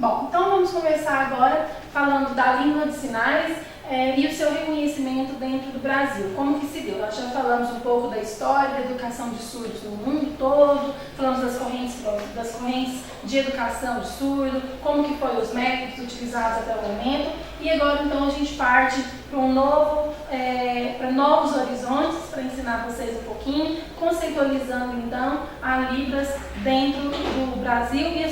Bom, então vamos começar agora falando da língua de sinais e o seu reconhecimento dentro do Brasil. Como que se deu? Nós já falamos um pouco da história da educação de surdos no mundo todo, falamos das correntes de educação de surdo, como que foram os métodos utilizados até o momento, e agora então a gente parte para novos horizontes, para ensinar vocês um pouquinho, conceitualizando então a Libras dentro do Brasil e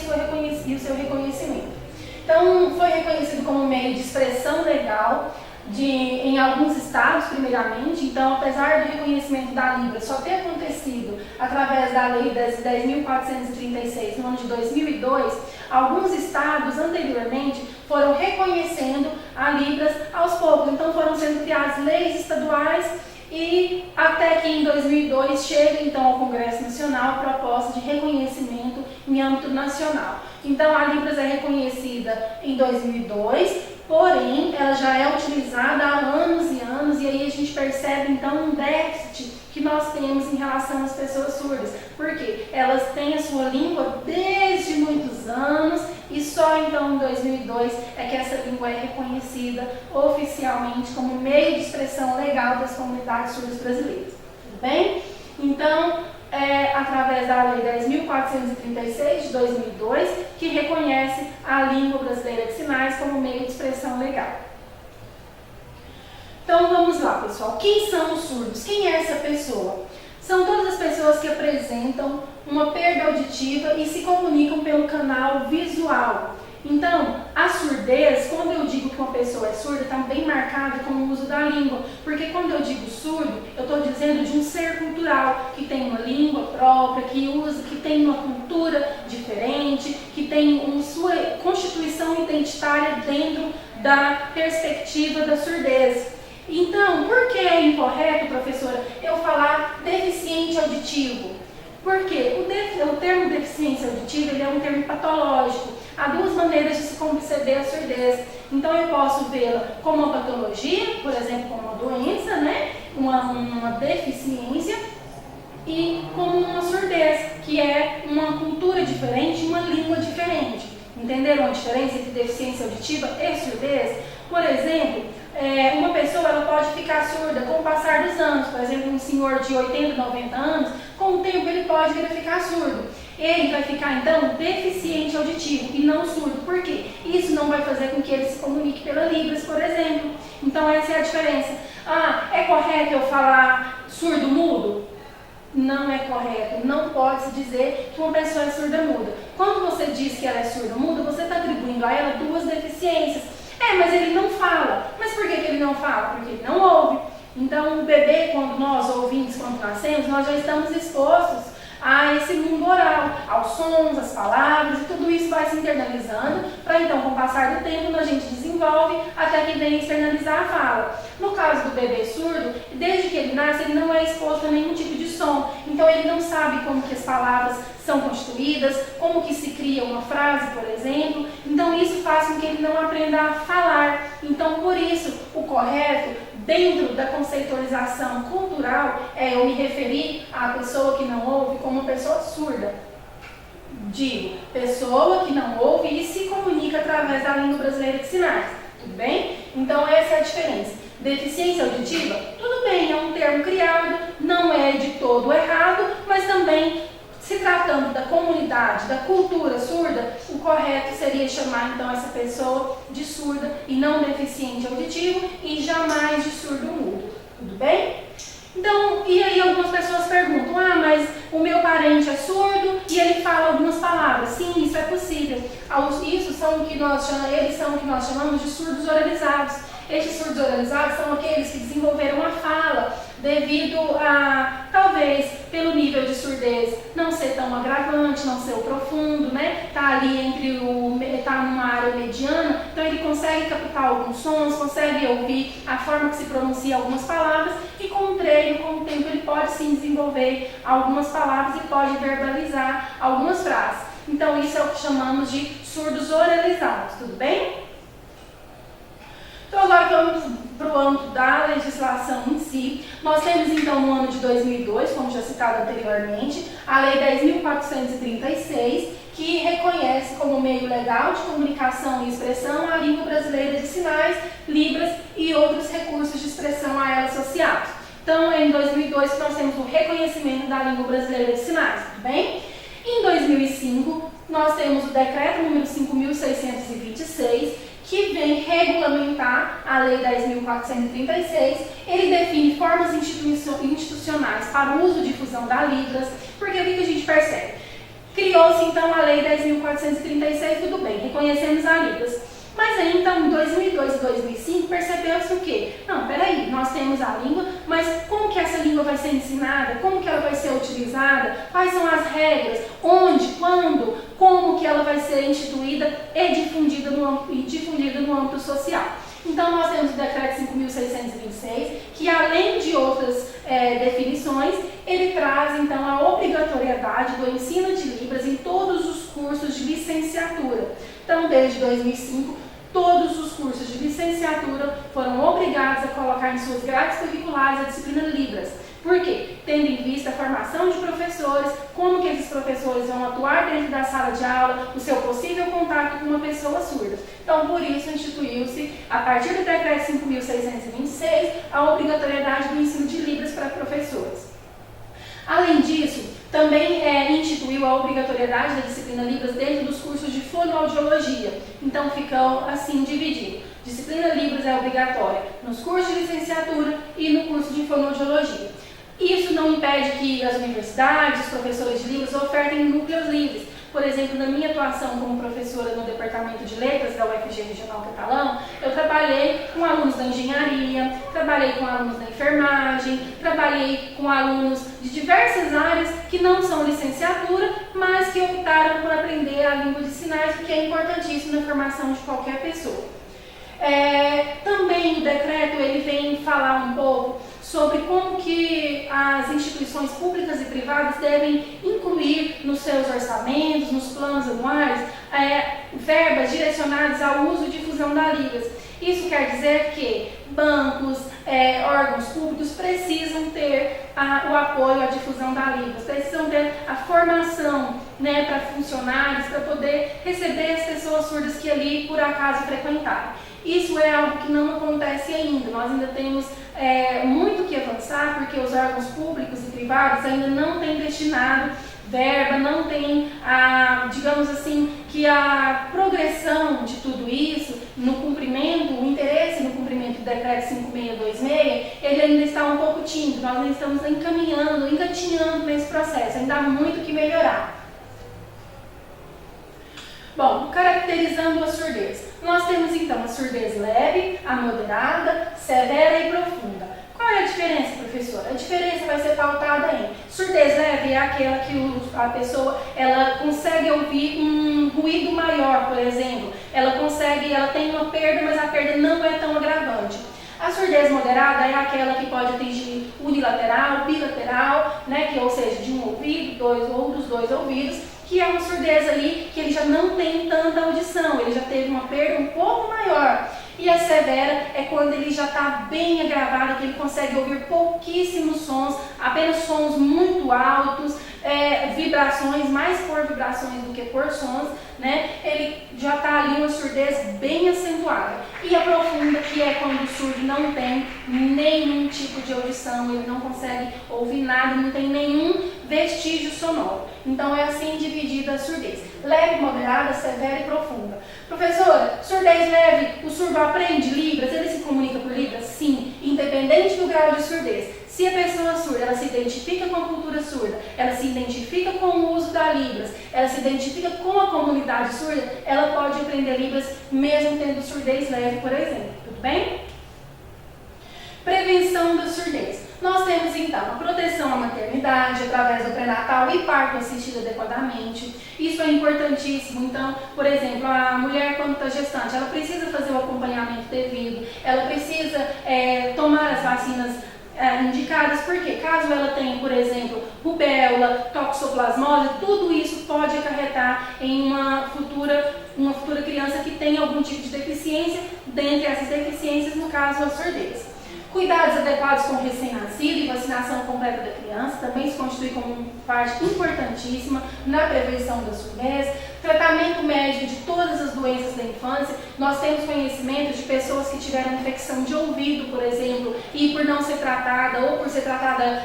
o seu reconhecimento. Então, foi reconhecido como meio de expressão legal em alguns estados, primeiramente. Então, apesar do reconhecimento da Libra só ter acontecido através da Lei 10.436 no ano de 2002, alguns estados anteriormente foram reconhecendo a Libras aos poucos. Então, foram sendo criadas leis estaduais e até que em 2002 chega então ao Congresso Nacional a proposta de reconhecimento em âmbito nacional. Então a Libras é reconhecida em 2002, porém ela já é utilizada há anos e anos, e aí a gente percebe então um déficit que nós temos em relação às pessoas surdas, porque elas têm a sua língua desde muitos anos e só então em 2002 é que essa língua é reconhecida oficialmente como meio de expressão legal das comunidades surdas brasileiras. Tudo bem? Então, através da Lei 10.436 de 2002, que reconhece a língua brasileira de sinais como meio de expressão legal. Então vamos lá, pessoal. Quem são os surdos? Quem é essa pessoa? São todas as pessoas que apresentam uma perda auditiva e se comunicam pelo canal visual. Então, a surdez, quando eu digo que uma pessoa é surda, está bem marcada com o uso da língua. Porque quando eu digo surdo, eu estou dizendo de um ser cultural, que tem uma língua própria, que tem uma cultura diferente, que tem sua constituição identitária dentro da perspectiva da surdez. Então, por que é incorreto, professora, eu falar deficiente auditivo? Porque o termo deficiência auditiva ele é um termo patológico. Há duas maneiras de se conceber a surdez. Então, eu posso vê-la como uma patologia, por exemplo, como uma doença, né? uma deficiência, e como uma surdez, que é uma cultura diferente, uma língua diferente. Entenderam a diferença entre deficiência auditiva e surdez? Por exemplo, uma pessoa ela pode ficar surda com o passar dos anos. Por exemplo, um senhor de 80, 90 anos, com o tempo ele pode vir a ficar surdo. Ele vai ficar, então, deficiente auditivo e não surdo. Por quê? Isso não vai fazer com que ele se comunique pela Libras, por exemplo. Então, essa é a diferença. É correto eu falar surdo-mudo? Não é correto. Não pode-se dizer que uma pessoa é surda-muda. Quando você diz que ela é surda-muda, você está atribuindo a ela duas deficiências. Mas ele não fala. Mas por que ele não fala? Porque ele não ouve. Então, o bebê, quando nós ouvimos, quando nascemos, nós já estamos expostos a esse mundo oral, aos sons, às palavras, e tudo isso vai se internalizando, para então, com o passar do tempo, a gente desenvolve até que vem externalizar a fala. No caso do bebê surdo, desde que ele nasce, ele não é exposto a nenhum tipo de som, então ele não sabe como que as palavras são constituídas, como que se cria uma frase, por exemplo, então isso faz com que ele não aprenda a falar. Então, por isso, o correto, dentro da conceitualização cultural, é eu me referir à pessoa que não ouve como pessoa surda. Digo, pessoa que não ouve e se comunica através da língua brasileira de sinais. Tudo bem? Então, essa é a diferença. Deficiência auditiva, tudo bem, é um termo criado, não é de todo errado, mas também, se tratando da comunidade, da cultura surda, o correto seria chamar então essa pessoa de surda e não deficiente auditivo e jamais de surdo-mudo. Tudo bem? Então, e aí algumas pessoas perguntam, mas o meu parente é surdo e ele fala algumas palavras. Sim, isso é possível. Eles são o que nós chamamos de surdos oralizados. Estes surdos oralizados são aqueles que desenvolveram a fala devido a, talvez, pelo nível de surdez não ser tão agravante, não ser o profundo, né? Tá ali tá numa área mediana, então ele consegue captar alguns sons, consegue ouvir a forma que se pronuncia algumas palavras e com o treino, com o tempo, ele pode sim desenvolver algumas palavras e pode verbalizar algumas frases. Então isso é o que chamamos de surdos oralizados, tudo bem? Então agora vamos para o âmbito da legislação em si. Nós temos então no ano de 2002, como já citado anteriormente, a Lei 10.436, que reconhece como meio legal de comunicação e expressão a língua brasileira de sinais, Libras e outros recursos de expressão a ela associados. Então, é em 2002 que nós temos o reconhecimento da língua brasileira de sinais, tudo bem? Em 2005, nós temos o decreto número 5.626, que vem regulamentar a Lei 10.436. Ele define formas institucionais para o uso e difusão da Libras, porque o que a gente percebe? Criou-se então a Lei 10.436, tudo bem, reconhecemos a Libras. Mas aí, então, em 2002 e 2005, percebeu-se o quê? Não, peraí, nós temos a língua, mas como que essa língua vai ser ensinada? Como que ela vai ser utilizada? Quais são as regras? Onde? Quando? Como que ela vai ser instituída e difundida no âmbito social? Então, nós temos o Decreto 5.626, que além de outras definições, ele traz, então, a obrigatoriedade do ensino de Libras em todos os cursos de licenciatura. Então, desde 2005, todos os cursos de licenciatura foram obrigados a colocar em suas grades curriculares a disciplina Libras. Por quê? Tendo em vista a formação de professores, como que esses professores vão atuar dentro da sala de aula, o seu possível contato com uma pessoa surda. Então, por isso, instituiu-se, a partir do Decreto 5.626, a obrigatoriedade do ensino de Libras para professores. Além disso, também instituiu a obrigatoriedade da disciplina Libras dentro dos cursos de fonoaudiologia. Então, ficou assim dividido. Disciplina Libras é obrigatória nos cursos de licenciatura e no curso de fonoaudiologia. Isso não impede que as universidades, os professores de Libras ofertem núcleos livres. Por exemplo, na minha atuação como professora no Departamento de Letras da UFG Regional Catalão, eu trabalhei com alunos da engenharia, trabalhei com alunos da enfermagem, trabalhei com alunos de diversas áreas que não são licenciatura, mas que optaram por aprender a língua de sinais, o que é importantíssimo na formação de qualquer pessoa. Também o decreto ele vem falar um pouco sobre como que as instituições públicas e privadas devem incluir nos seus orçamentos, nos planos anuais, verbas direcionadas ao uso e difusão da Libras. Isso quer dizer que bancos, órgãos públicos precisam ter o apoio à difusão da Libras, precisam ter a formação, né, para funcionários, para poder receber as pessoas surdas que ali por acaso frequentaram. Isso é algo que não acontece ainda, nós ainda temos muito que avançar, porque os órgãos públicos e privados ainda não têm destinado verba, não tem, digamos assim, que a progressão de tudo isso, no cumprimento, o interesse no cumprimento do Decreto 5626, ele ainda está um pouco tímido, nós ainda estamos engatinhando nesse processo, ainda há muito que melhorar. Bom, caracterizando a surdez. Nós temos então a surdez leve, a moderada, severa e profunda. Qual é a diferença, professora? A diferença vai ser pautada em surdez leve é aquela que a pessoa ela consegue ouvir um ruído maior, por exemplo. Ela tem uma perda, mas a perda não é tão agravante. A surdez moderada é aquela que pode atingir unilateral, bilateral, né, ou seja, de um ouvido, ou dos dois ouvidos, que é uma surdez ali que ele já não tem tanta audição, ele já teve uma perda um pouco maior. E a severa é quando ele já está bem agravado, que ele consegue ouvir pouquíssimos sons, apenas sons muito altos, vibrações, mais por vibrações do que por sons, né? Ele já está ali uma surdez bem acentuada. E a profunda, que é quando o surdo não tem nenhum tipo de audição, ele não consegue ouvir nada, não tem nenhum vestígio sonoro. Então é assim dividida a surdez. Leve, moderada, severa e profunda. Professora, surdez leve, o surdo aprende Libras, ele se comunica por Libras? Sim, independente do grau de surdez. Se a pessoa surda, ela se identifica com a cultura surda, ela se identifica com o uso da Libras, ela se identifica com a comunidade surda, ela pode aprender Libras mesmo tendo surdez leve, por exemplo. Tudo bem? Prevenção da surdez. Nós temos então a proteção à maternidade através do pré-natal e parto assistido adequadamente. Isso é importantíssimo. Então, por exemplo, a mulher quando está gestante, ela precisa fazer o acompanhamento devido, ela precisa tomar as vacinas indicadas, porque caso ela tenha, por exemplo, rubéola, toxoplasmose, tudo isso pode acarretar em uma futura criança que tenha algum tipo de deficiência, dentre essas deficiências, no caso, a surdez. Cuidados adequados com o recém-nascido e vacinação completa da criança também se constitui como uma parte importantíssima na prevenção da surdez. Tratamento médico de todas as doenças da infância. Nós temos conhecimento de pessoas que tiveram infecção de ouvido, por exemplo, e por não ser tratada ou por ser tratada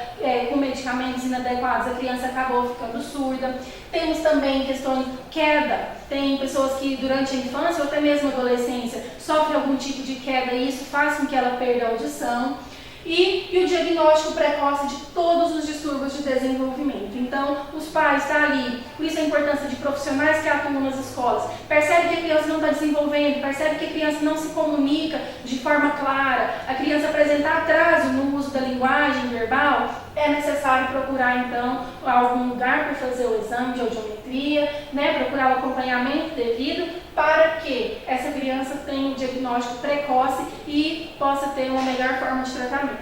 com medicamentos inadequados, a criança acabou ficando surda. Temos também questões de queda. Tem pessoas que durante a infância ou até mesmo a adolescência sofrem algum tipo de queda e isso faz com que ela perda a audição. E o diagnóstico precoce de todos os distúrbios de desenvolvimento. Então, os pais estão ali, por isso a importância de profissionais que atuam nas escolas. Percebe que a criança não está desenvolvendo, percebe que a criança não se comunica de forma clara, a criança apresentar atraso no uso da linguagem verbal, é necessário procurar então algum lugar para fazer o exame de audiometria, procurar o acompanhamento devido para que essa criança tenha um diagnóstico precoce e possa ter uma melhor forma de tratamento.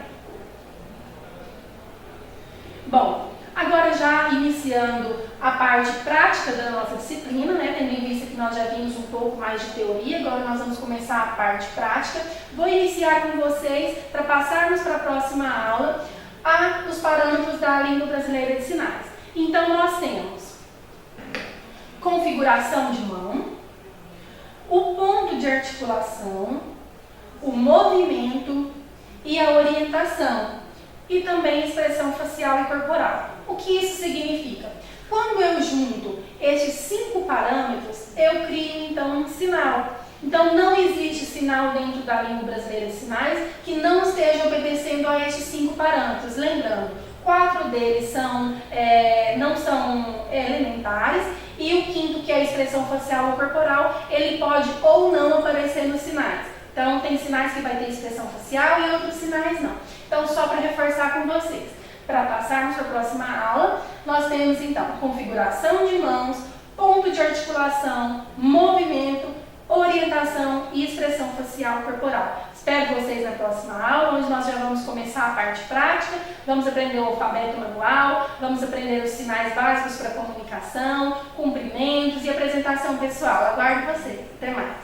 Bom, agora já iniciando a parte prática da nossa disciplina, tendo em vista que nós já vimos um pouco mais de teoria, agora nós vamos começar a parte prática. Vou iniciar com vocês, para passarmos para a próxima aula, os parâmetros da língua brasileira de sinais. Então, nós temos configuração de mão, o ponto de articulação, o movimento e a orientação, e também expressão facial e corporal. O que isso significa? Quando eu junto estes 5 parâmetros, eu crio então um sinal. Então, não existe sinal dentro da língua brasileira de sinais que não esteja obedecendo a estes 5 parâmetros. Lembrando, 4 deles não são elementares e o 5º, que é a expressão facial ou corporal, ele pode ou não aparecer nos sinais. Então, tem sinais que vai ter expressão facial e outros sinais não. Então, só para reforçar com vocês, para passarmos para a próxima aula, nós temos então configuração de mãos, ponto de articulação, movimento, orientação e expressão facial corporal. Espero vocês na próxima aula, onde nós já vamos começar a parte prática, vamos aprender o alfabeto manual, vamos aprender os sinais básicos para comunicação, cumprimentos e apresentação pessoal. Aguardo vocês. Até mais!